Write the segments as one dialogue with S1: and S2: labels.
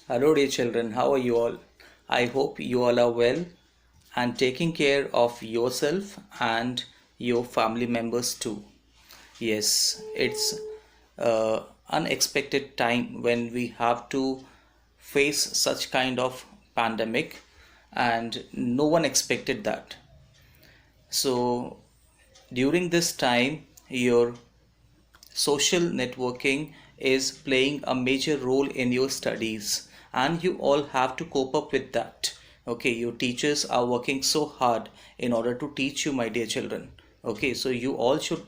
S1: Hello, dear children, how are you all? I hope you all are well and taking care of yourself and your family members too. Yes, it's unexpected time when we have to face such kind of pandemic, and no one expected that. So, during this time, your social networking is playing a major role in your studies, and you all have to cope up with that. Okay, your teachers are working so hard in order to teach you, my dear children. Okay, so you all should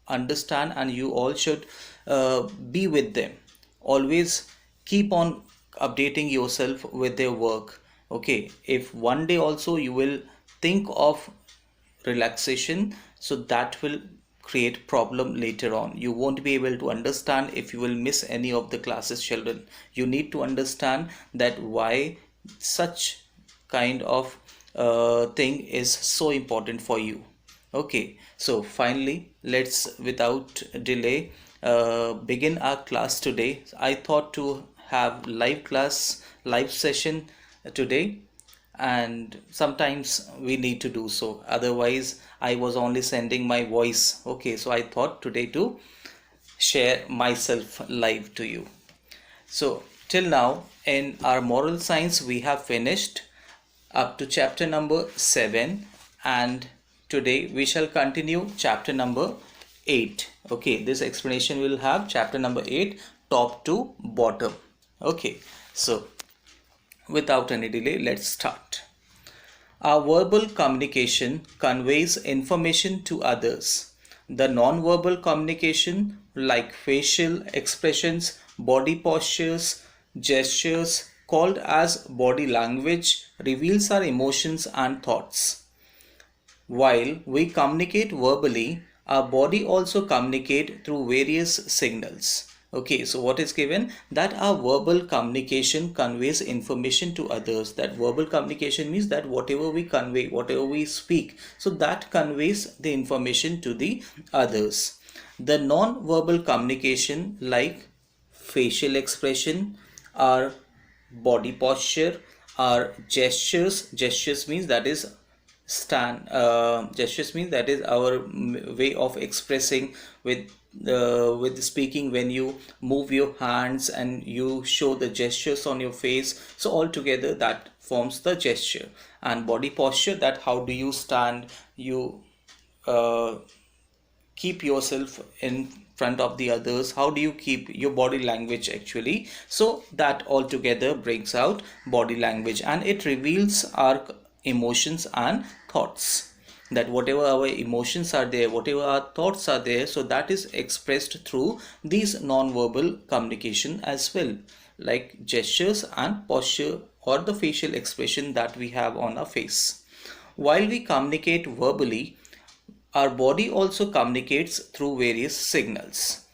S1: understand and you all should be with them. Always keep on updating yourself with their work. Okay, if one day also you will think of relaxation, so that will create problem later on. You won't be able to understand if you will miss any of the classes, children. You need to understand that why such kind of thing is so important for you. Okay, so finally let's without delay begin our class today. I thought to have live session today, and sometimes we need to do so, otherwise I was only sending my voice. Okay, so I thought today to share myself live to you. So till now in our moral science we have finished up to chapter number 7, and today we shall continue chapter number 8. Okay, this explanation will have chapter number 8 top to bottom. Okay, so without any delay, let's start. Our verbal communication conveys information to others. The non-verbal communication, like facial expressions, body postures, gestures, called as body language, reveals our emotions and thoughts. While we communicate verbally, our body also communicate through various signals. Okay, so what is given? That our verbal communication conveys information to others. That verbal communication means that whatever we convey, whatever we speak, so that conveys the information to the others. The non-verbal communication, like facial expression, our body posture, our gestures means that is gestures means that is our way of expressing with speaking. When you move your hands and you show the gestures on your face, so altogether that forms the gesture. And body posture, that how do you stand, you uh, keep yourself in front of the others, how do you keep your body language actually. So that altogether brings out body language, and it reveals our emotions and thoughts. That whatever our emotions are there, whatever our thoughts are there, so that is expressed through these non-verbal communication as well, like gestures and posture or the facial expression that we have on our face. While we communicate verbally, our body also communicates through various signals.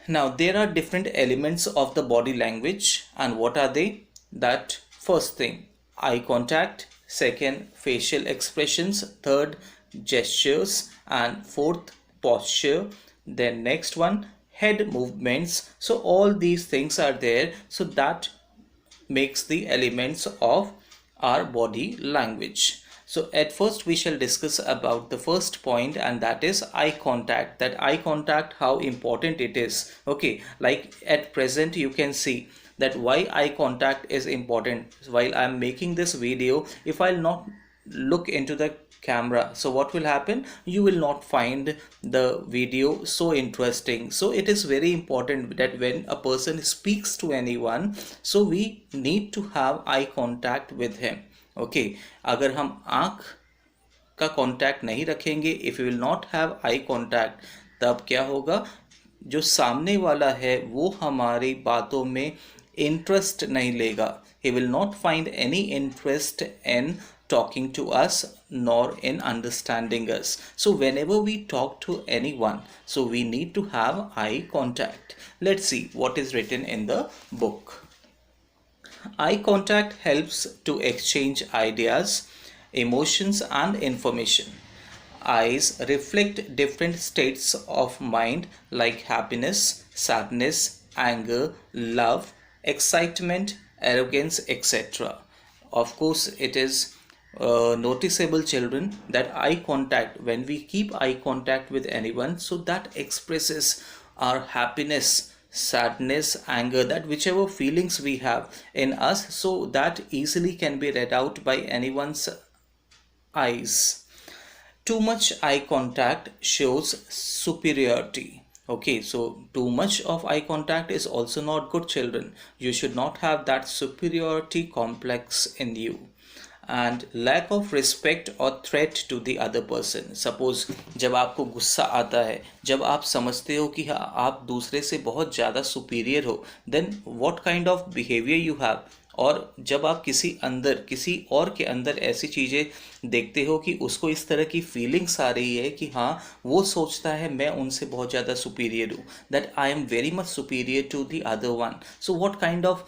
S1: Now, there are different elements of the body language, and what are they? That first thing, eye contact, second, facial expressions, third, gestures, and fourth, posture. Then next one, head movements. So all these things are there, so that makes the elements of our body language. So at first we shall discuss about the first point, and that is eye contact. That eye contact, how important it is. Okay, like at present you can see that why eye contact is important. While I am making this video, if I'll not look into the camera, so what will happen? You will not find the video so interesting. So it is very important that when a person speaks to anyone, so we need to have eye contact with him. Okay, अगर हम आँख का contact नहीं रखेंगे, if you will not have eye contact, तब क्या होगा? जो सामने वाला है वो हमारी बातों में इंटरेस्ट नहीं लेगा. He will not find any interest in talking to us nor in understanding us. So whenever we talk to anyone, so we need to have eye contact. Let's see what is written in the book. Eye contact helps to exchange ideas, emotions, and information. Eyes reflect different states of mind like happiness, sadness, anger, love, excitement, arrogance, etc. Of course, it is noticeable, children, that eye contact, when we keep eye contact with anyone, so that expresses our happiness, sadness, anger, that whichever feelings we have in us, so that easily can be read out by anyone's eyes. Too much eye contact shows superiority. Okay, so too much of eye contact is also not good, children. You should not have that superiority complex in you. And lack of respect or threat to the other person. Suppose जब आपको गुस्सा आता है, जब आप समझते हो कि हाँ आप दूसरे से बहुत ज़्यादा सुपीरियर हो, then what kind of behavior you have. और जब आप किसी और के अंदर ऐसी चीज़ें देखते हो कि उसको इस तरह की फीलिंग्स आ रही है कि हाँ वो सोचता है मैं उनसे बहुत ज़्यादा सुपीरियर हूँ, that I am very much superior to the other one. So what kind of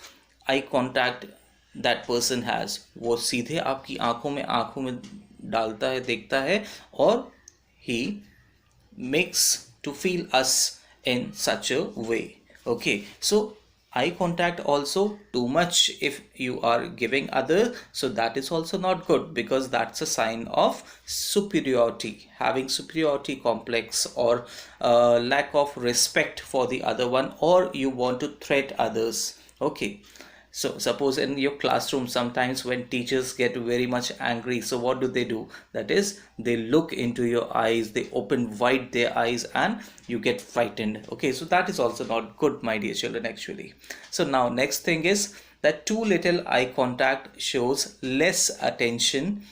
S1: I contact that person has, वो सीधे आपकी आंखों में डालता है, देखता है, और ही makes to feel us in such a way. Okay, so eye contact also too much if you are giving other, so that is also not good, because that's a sign of superiority, having superiority complex, or lack of respect for the other one, or you want to threat others. Okay, so suppose in your classroom, sometimes when teachers get very much angry, so what do? That is, they look into your eyes, they open wide their eyes, and you get frightened. Okay, so that is also not good, my dear children, actually. So now next thing is that too little eye contact shows less attention,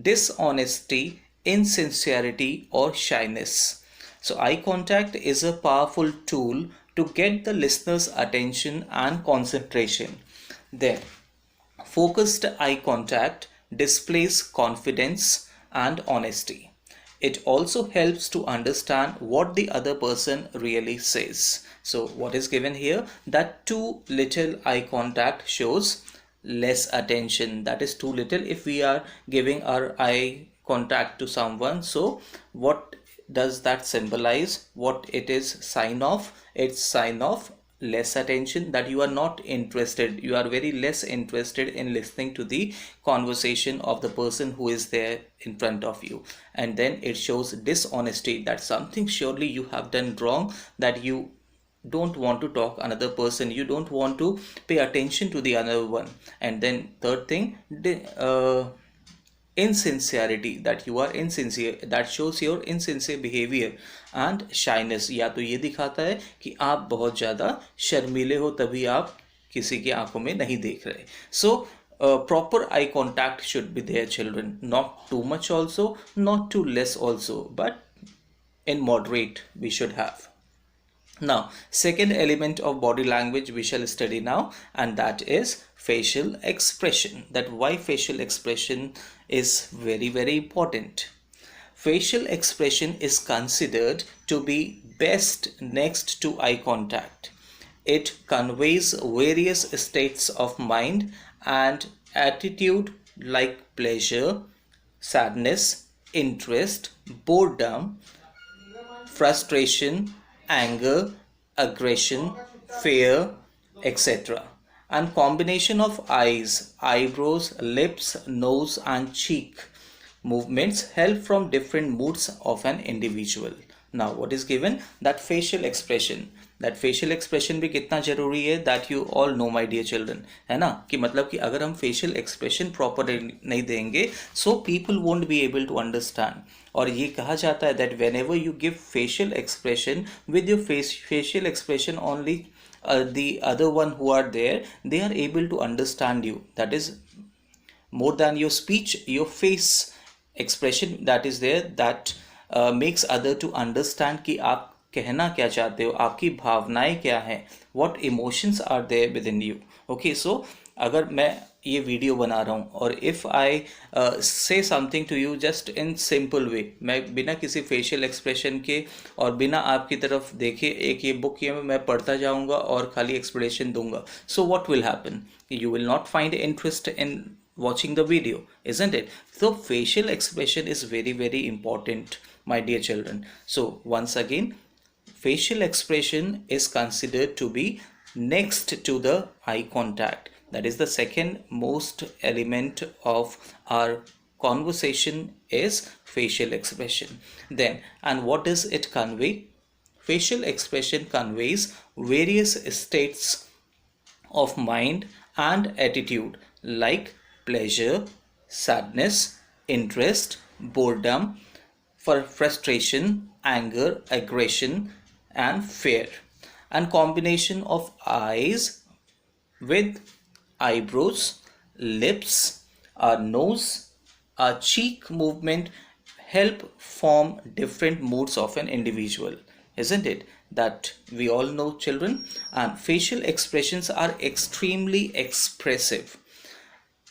S1: dishonesty, insincerity, or shyness. So eye contact is a powerful tool to get the listener's attention and concentration. Then, focused eye contact displays confidence and honesty. It also helps to understand what the other person really says. So, what is given here? That too little eye contact shows less attention. That is too little if we are giving our eye contact to someone. So, what does that symbolize? What it is sign of? It's sign of less attention, that you are not interested, you are very less interested in listening to the conversation of the person who is there in front of you. And then it shows dishonesty, that something surely you have done wrong, that you don't want to talk another person, you don't want to pay attention to the other one. And then third thing, insincerity, that you are insincere, that shows your insincere behavior. And shyness, या तो ये दिखाता है कि आप बहुत ज़्यादा शर्मीले हो, तभी आप किसी की आंखों में नहीं देख रहे. So proper eye contact should be there, children, not too much also, not too less also, but in moderate we should have. Now, second element of body language we shall study now, and that is facial expression. That why facial expression is very, very important. Facial expression is considered to be best next to eye contact. It conveys various states of mind and attitude like pleasure, sadness, interest, boredom, frustration, anger, aggression, fear, etc. And combination of eyes, eyebrows, lips, nose and cheek movements help from different moods of an individual. Now what is given? That facial expression. That facial expression भी कितना जरूरी है, that you all know, my dear children, है ना, कि मतलब कि अगर हम facial expression proper नहीं देंगे, so people won't be able to understand. और ये कहा जाता है that whenever you give facial expression, with your facial expression only, the other one who are there, they are able to understand you. That is, more than your speech, your face expression that is there, that makes other to understand कि आप कहना क्या चाहते हो, आपकी भावनाएं क्या हैं, what emotions are there within you. Okay, so अगर मैं ये वीडियो बना रहा हूँ और if I say something to you just in simple way, मैं बिना किसी फेशियल एक्सप्रेशन के और बिना आपकी तरफ देखे एक ये बुक ये मैं पढ़ता जाऊँगा और खाली एक्सप्लेनेशन दूंगा, so what will happen? You will not find interest in watching the video, isn't it? So facial expression is very, very important, my dear children. So once again, facial expression is considered to be next to the eye contact. That is the second most element of our conversation is facial expression. Then, and what does it convey? Facial expression conveys various states of mind and attitude like pleasure, sadness, interest, boredom, for frustration, anger, aggression, and fear. And combination of eyes with eyebrows, lips, our nose, our cheek movement help form different moods of an individual, isn't it? That we all know, children. And facial expressions are extremely expressive,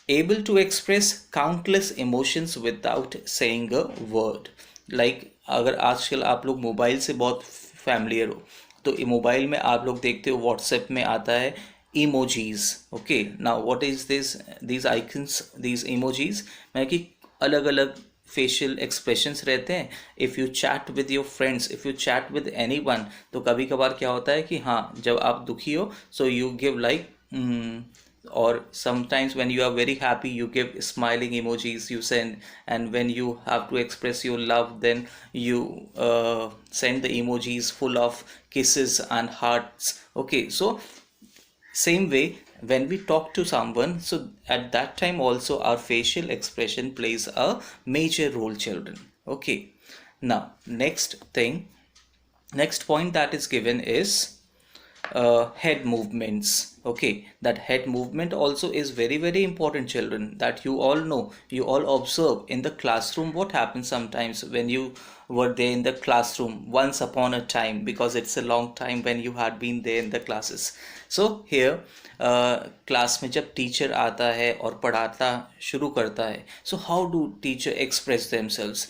S1: able to express countless emotions without saying a word. Like अगर आजकल आप लोग mobile से बहुत familiar हो, तो mobile में आप लोग देखते हो व्हाट्सएप में आता है emojis. Okay, now what is this, these icons, these emojis, मैं कि अलग अलग फेशियल एक्सप्रेशंस रहते हैं. If you chat with your friends, if you chat with any one, तो कभी कभार क्या होता है कि हाँ, जब आप दुखी हो so you give like, or sometimes when you are very happy you give smiling emojis you send, and when you have to express your love then you send the emojis full of kisses and hearts. Okay, so same way when we talk to someone, so at that time also our facial expression plays a major role, children. Okay, now next point that is given is head movements. Okay, that head movement also is very very important, children, that you all know, you all observe in the classroom what happens sometimes when you were there in the classroom once upon a time, because it's a long time when you had been there in the classes. So here class में जब teacher आता है और पढ़ाता शुरू करता है, so how do teacher express themselves,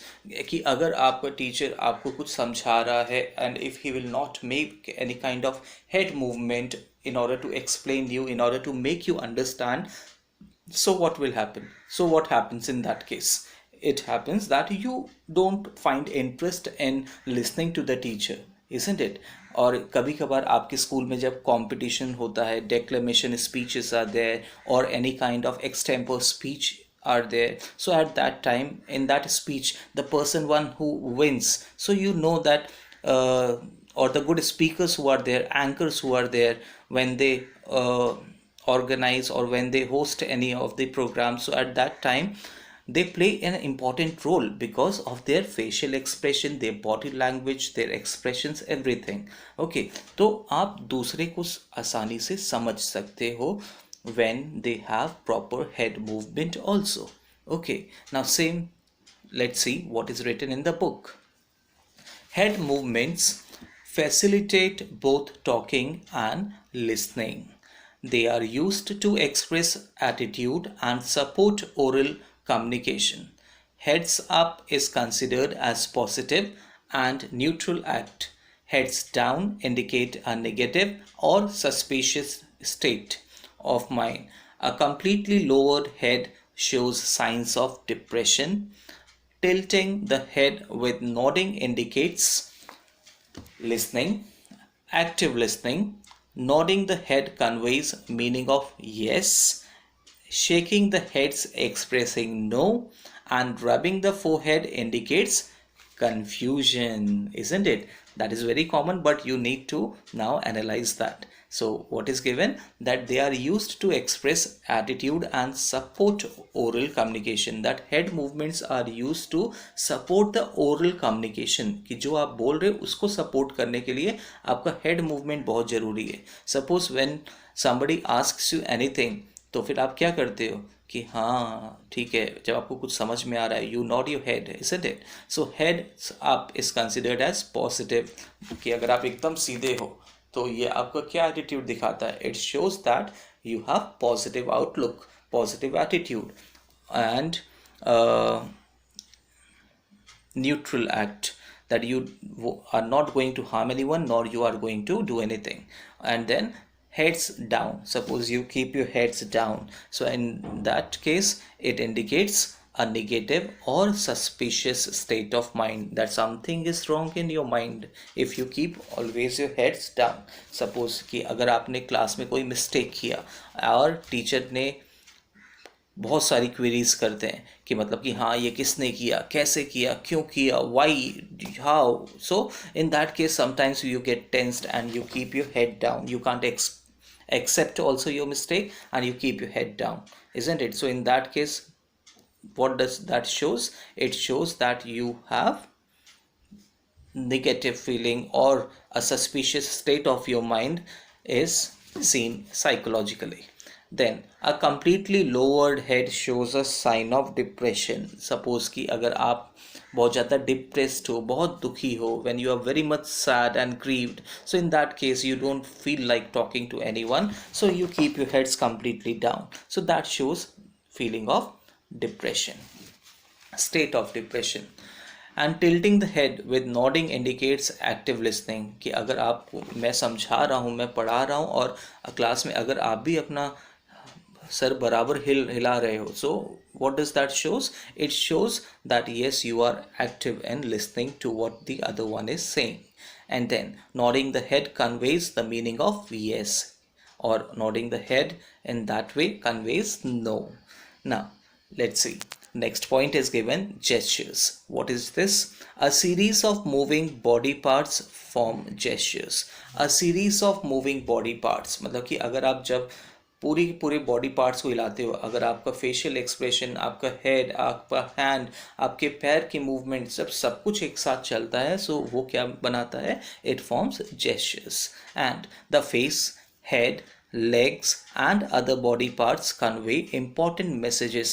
S1: कि अगर आपका टीचर आपको कुछ समझा रहा है and if he will not make any kind of head movement in order to explain you, in order to make you understand, so what will happen? So what happens in that case? It happens that you don't find interest in listening to the teacher, isn't it? और कभी कभार आपके school में जब competition होता है, declamation speeches are there or any kind of extempore speech are there, so at that time in that speech the person one who wins, so you know that or the good speakers who are there, anchors who are there, when they organize or when they host any of the programs, so at that time they play an important role because of their facial expression, their body language, their expressions, everything. Okay, तो आप दूसरे को आसानी से समझ सकते हो when they have proper head movement also. Okay, now same, let's see what is written in the book. Head movements facilitate both talking and listening. They are used to express attitude and support oral communication. Heads up is considered as positive and neutral act. Heads down indicate a negative or suspicious state of mind. A completely lowered head shows signs of depression. Tilting the head with nodding indicates listening, active listening. Nodding the head conveys meaning of yes. Shaking the head expressing no, and rubbing the forehead indicates confusion, isn't it? That is very common, but you need to now analyze that. So what is given, that they are used to express attitude and support oral communication. That head movements are used to support the oral communication, कि जो आप बोल रहे हो उसको support करने के लिए आपका head movement बहुत ज़रूरी है. Suppose when somebody asks you anything, तो फिर आप क्या करते हो कि हाँ ठीक है, जब आपको कुछ समझ में आ रहा है you nod your head, isn't it? So head up is considered as positive, कि अगर आप एकदम सीधे हो तो ये आपका क्या एटीट्यूड दिखाता है? It shows that you have positive outlook, positive attitude and neutral act, that you are not going to harm anyone nor you are going to do anything. And then heads down, suppose you keep your heads down, so in that case it indicates a negative or suspicious state of mind, that something is wrong in your mind if you keep always your heads down. Suppose कि अगर आपने class में कोई mistake किया और teacher ने बहुत सारी क्वेरीज करते हैं कि मतलब कि हाँ ये किसने किया, कैसे किया, क्यों किया, why, how. So in that case sometimes you get tensed and you keep your head down. You can't accept also your mistake and you keep your head down, isn't it? So in that case, what does that shows? It shows that you have negative feeling or a suspicious state of your mind is seen psychologically. Then a completely lowered head shows a sign of depression. Suppose कि अगर आप बहुत ज़्यादा depressed हो, बहुत दुखी हो, when you are very much sad and grieved, so in that case you don't feel like talking to anyone, so you keep your heads completely down. So that shows feeling of depression, state of depression. And tilting the head with nodding indicates active listening. कि अगर आप, मैं समझा रहा हूँ, मैं पढ़ा रहा हूँ और क्लास में अगर आप भी अपना सर बराबर हिला रहे हो, so what does that shows? It shows that yes, you are active and listening to what the other one is saying. And then nodding the head conveys the meaning of yes, or nodding the head in that way conveys no. Now let's see. Next point is given, gestures. What is this? A series of moving body parts form gestures. A series of moving body parts मतलब कि अगर आप जब पूरे body parts को हिलाते हो, अगर आपका फेशियल एक्सप्रेशन, आपका हेड, आपका हैंड, आपके पैर की मूवमेंट, सब कुछ एक साथ चलता है, सो वो क्या बनाता है? It forms gestures. And the face, head, legs and other body parts convey important messages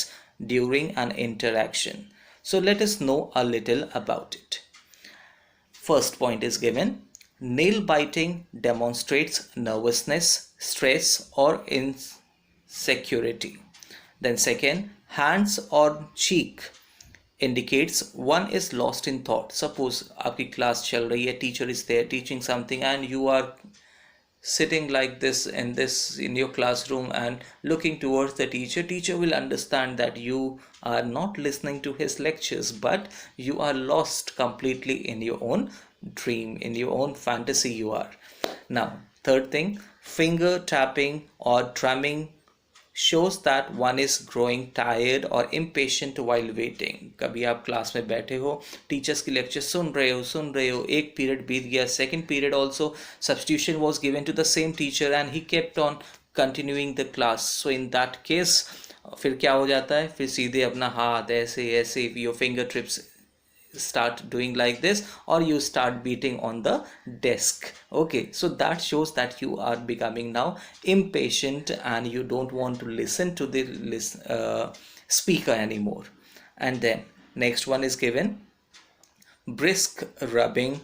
S1: during an interaction. So let us know a little about it. First point is given. Nail biting demonstrates nervousness, stress or insecurity. Then second, hands on cheek indicates one is lost in thought. Suppose आपकी class चल रही है, teacher is there teaching something and you are sitting like this in your classroom and looking towards the teacher will understand that you are not listening to his lectures, but you are lost completely in your own dream, in your own fantasy you are. Now third thing, finger tapping or drumming shows that one is growing tired or impatient while waiting. कभी आप class में बैठे हो, teachers की lecture सुन रहे हो, एक period बीत गया, second period also substitution was given to the same teacher and he kept on continuing the class. So in that case फिर क्या हो जाता है? फिर सीधे अपना हाथ ऐसे ऐसे, your finger trips start doing like this, or you start beating on the desk. Okay, so that shows that you are becoming now impatient and you don't want to listen to the speaker anymore. And then next one is given, brisk rubbing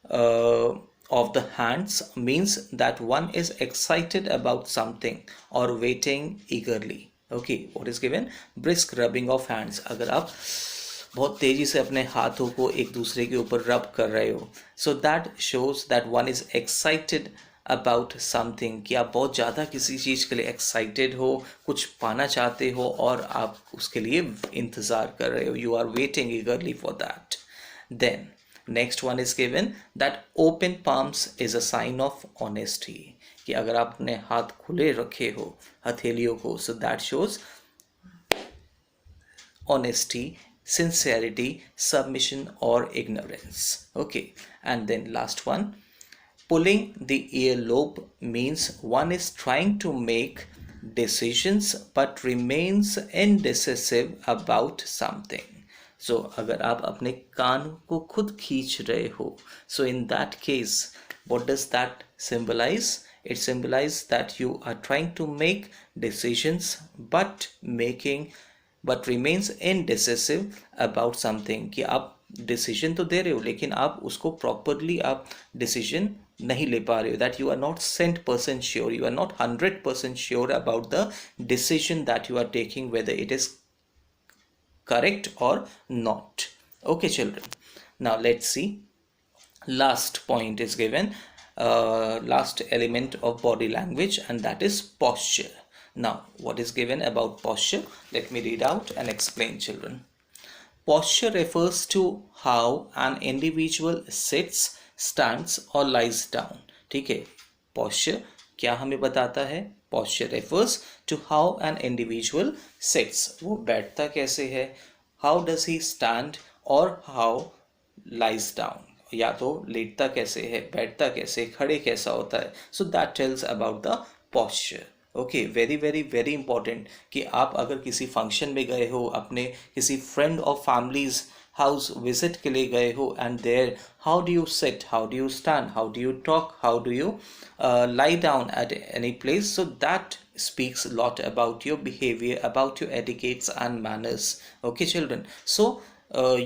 S1: of the hands means that one is excited about something or waiting eagerly. Okay, what is given? Brisk rubbing of hands. अगर आप बहुत तेजी से अपने हाथों को एक दूसरे के ऊपर रब कर रहे हो, so that shows that one is excited about something, कि आप बहुत ज़्यादा किसी चीज़ के लिए एक्साइटेड हो, कुछ पाना चाहते हो और आप उसके लिए इंतज़ार कर रहे हो, you are waiting eagerly for that. Then next one is given that open palms is a sign of honesty, कि अगर आप अपने हाथ खुले रखे हो हथेलियों को, so that shows honesty, sincerity, submission or ignorance. Okay, and then last one, pulling the earlobe means one is trying to make decisions but remains indecisive about something. So अगर आप अपने कान को खुद खींच रहे हो, so in that case what does that symbolize? It symbolizes that you are trying to make decisions but remains indecisive about something, कि आप डिसीजन तो दे रहे हो लेकिन आप उसको प्रॉपरली आप डिसीजन नहीं ले पा रहे हो, that you are not 100% sure, you are not 100% sure about the decision that you are taking, whether it is correct or not. Okay children, now let's see, last point is given, last element of body language, and that is posture. Now, what is given about posture? Let me read out and explain, children. Posture refers to how an individual sits, stands or lies down. ठीक है, posture क्या हमें बताता है? Posture refers to how an individual sits. वो बैठता कैसे है? How does he stand or how lies down? या तो लेटता कैसे है, बैठता कैसे, खड़े कैसा होता है. So that tells about the posture. Okay, very very very important कि आप अगर किसी फंक्शन में गए हो, अपने किसी फ्रेंड और फैमिलीज हाउस विजिट के लिए गए हो, and there how do you sit, how do you stand, how do you talk, how do you lie down at any place. So that speaks a lot about your behavior, about your etiquettes and manners. Okay, children. So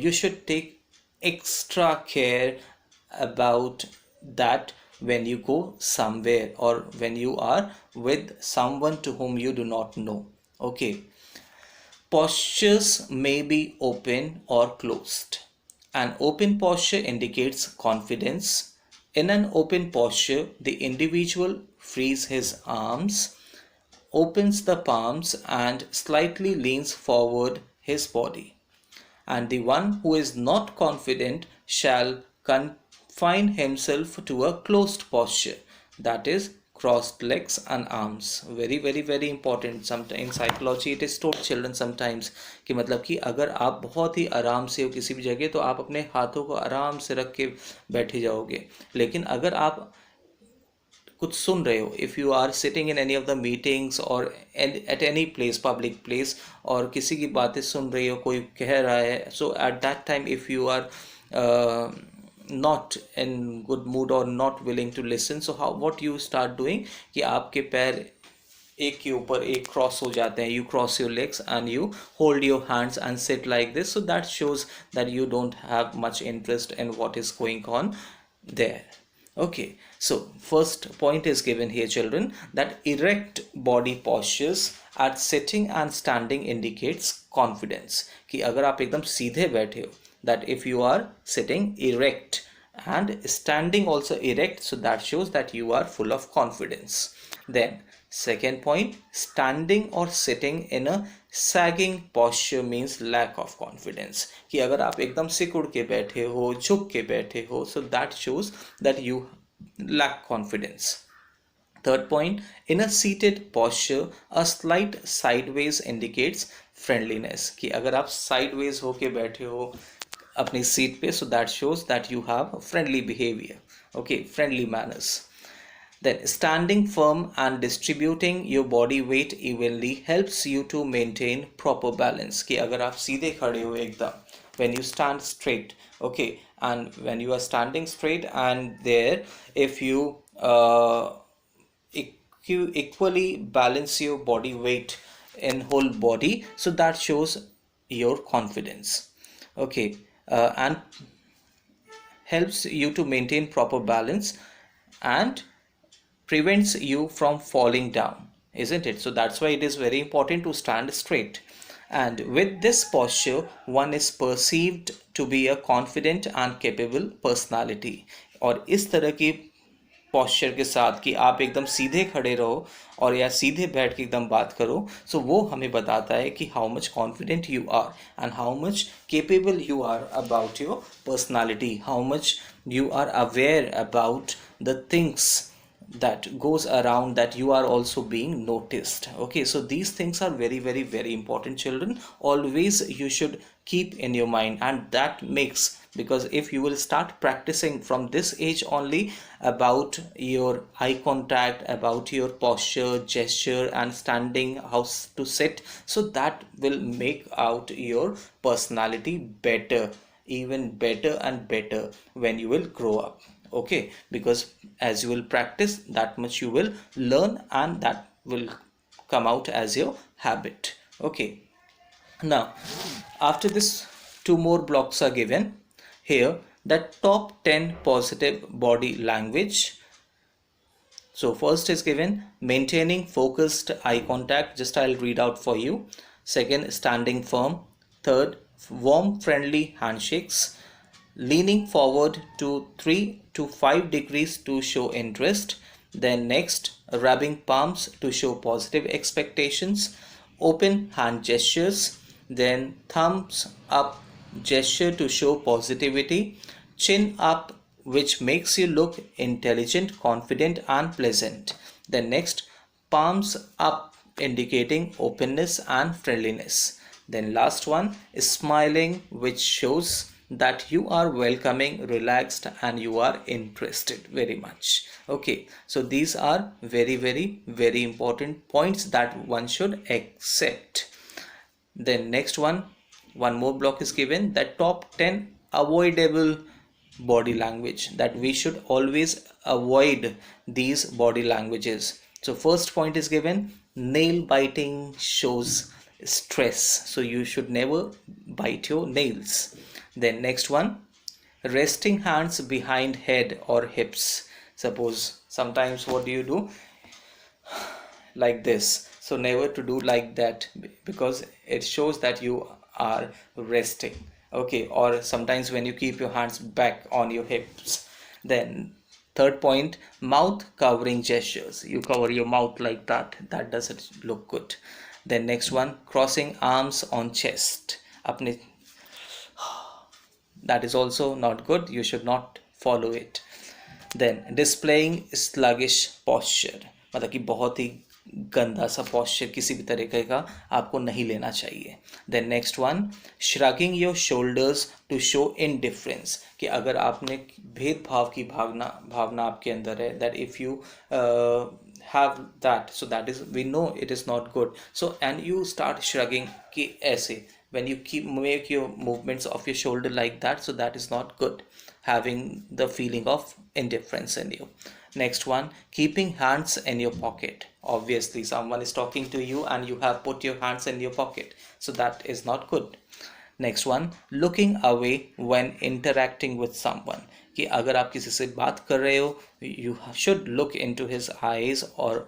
S1: you should take extra care about that when you go somewhere or when you are with someone to whom you do not know. Okay, postures may be open or closed. An open posture indicates confidence. In an open posture, the individual frees his arms, opens the palms and slightly leans forward his body. And the one who is not confident shall confine himself to a closed posture, that is crossed legs and arms. Very very very important. Sometimes in psychology it is taught children sometimes कि मतलब कि अगर आप बहुत ही आराम से हो किसी भी जगह तो आप अपने हाथों को आराम से रख के बैठे जाओगे, लेकिन अगर आप कुछ सुन रहे हो, if you are sitting in any of the meetings और at any place, public place, और किसी की बातें सुन रही हो, कोई कह रहा है, so at that time if you are not in good mood और not willing to listen, so how what you start doing कि आपके पैर एक के ऊपर एक क्रॉस हो जाते हैं. You cross your legs and you hold your hands and sit like this. So that shows that you don't have much interest in what is going on there. Okay, so first point is given here, children, that erect body postures at sitting and standing indicates confidence. कि अगर आप एकदम सीधे बैठे हो, that if you are sitting erect and standing also erect, so that shows that you are full of confidence. Then second point, standing or sitting in a sagging posture means lack of confidence. कि अगर आप एकदम सिकुड़ के बैठे हो, झुक के बैठे हो, so that shows that you lack confidence. Third point, in a seated posture, a slight sideways indicates friendliness. कि अगर आप sideways होके बैठे हो अपनी सीट पे, so that shows that you have friendly behavior. Okay, friendly manners. Then standing firm and distributing your body weight evenly helps you to maintain proper balance. कि अगर आप सीधे खड़े हो एकदम, when you stand straight, okay, and when you are standing straight and there, if you equally balance your body weight in whole body, so that shows your confidence. Okay, and helps you to maintain proper balance and prevents you from falling down, isn't it? So that's why it is very important to stand straight. And with this posture, one is perceived to be a confident and capable personality. और इस तरह की posture के साथ कि आप एकदम सीधे खड़े रहो और या सीधे बैठ के एकदम बात करो, so वो हमें बताता है कि how much confident you are and how much capable you are about your personality, how much you are aware about the things that goes around, that you are also being noticed. Okay, so these things are very very very important, children. Always you should keep in your mind, and that makes, because if you will start practicing from this age only about your eye contact, about your posture, gesture and standing, how to sit, so that will make out your personality better, even better and better when you will grow up. Okay, because as you will practice, that much you will learn and that will come out as your habit. Okay, now after this, two more blocks are given here, that top 10 positive body language. So first is given maintaining focused eye contact, just I'll read out for you. Second, standing firm. Third, warm friendly handshakes. Leaning forward to 3 to 5 degrees to show interest. Then next, rubbing palms to show positive expectations, open hand gestures, then thumbs up gesture to show positivity, chin up, which makes you look intelligent, confident, and pleasant. Then next, palms up, indicating openness and friendliness. Then last one is smiling, which shows that you are welcoming, relaxed, and you are interested very much. Okay, so these are very important points that one should accept. Then next one more block is given, that top 10 avoidable body language, that we should always avoid these body languages. So first point is given, nail biting shows stress, so you should never bite your nails. Then next one, resting hands behind head or hips. Suppose sometimes what do you do, like this, so never to do like that, because it shows that you are resting. Okay, or sometimes when you keep your hands back on your hips. Then third point, mouth covering gestures, you cover your mouth like that, that doesn't look good. Then next one, crossing arms on chest, apne, that is also not good, you should not follow it. Then displaying sluggish posture, मतलब कि बहुत ही गंदा सा posture किसी भी तरीके का आपको नहीं लेना चाहिए. Then next one, shrugging your shoulders to show indifference, कि अगर आपने भेदभाव की भावना आपके अंदर है, that if you have that, so that is, we know it is not good. So and you start shrugging कि ऐसे, when you make your movements of your shoulder like that, so that is not good, having the feeling of indifference in you. Next one, keeping hands in your pocket, obviously someone is talking to you and you have put your hands in your pocket, so that is not good. Next one, looking away when interacting with someone, कि अगर आप किसी से बात कर रहे हो, you should look into his eyes or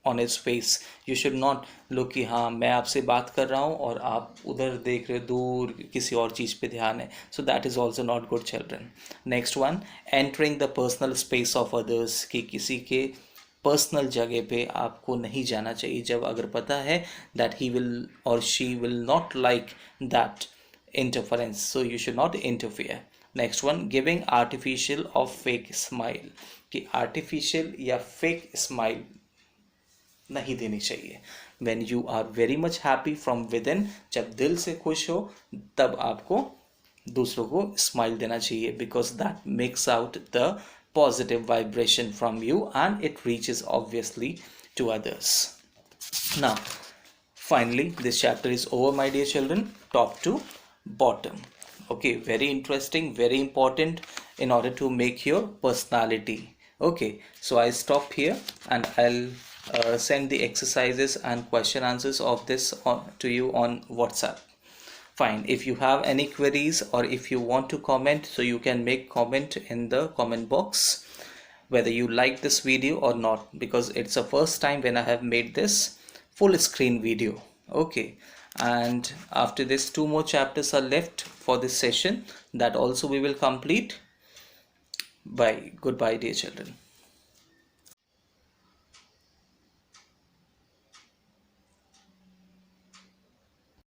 S1: on his face, you should not look कि हाँ मैं आपसे बात कर रहा हूँ और आप उधर देख रहे हो, दूर किसी और चीज़ पे ध्यान है, so that is also not good, children. Next one, entering the personal space of others, कि किसी के पर्सनल जगह पे आपको नहीं जाना चाहिए, जब अगर पता है that he will or she will not like that interference, so you should not interfere. Next one, giving artificial or fake smile, कि artificial या fake smile नहीं देनी चाहिए. When you are very much happy from within, जब दिल से खुश हो, तब आपको दूसरों को स्माइल देना चाहिए, because that makes out the positive vibration from you and it reaches obviously to others. Now finally this chapter is over, my dear children, top to bottom. Okay, very interesting, very important in order to make your personality. Okay, so I stop here and I'll send the exercises and question answers of this to you on WhatsApp. Fine, if you have any queries or if you want to comment, so you can make comment in the comment box whether you like this video or not, because it's the first time when I have made this full screen video. Okay, and after this 2 more chapters are left for this session, that also we will complete. Bye, goodbye dear children.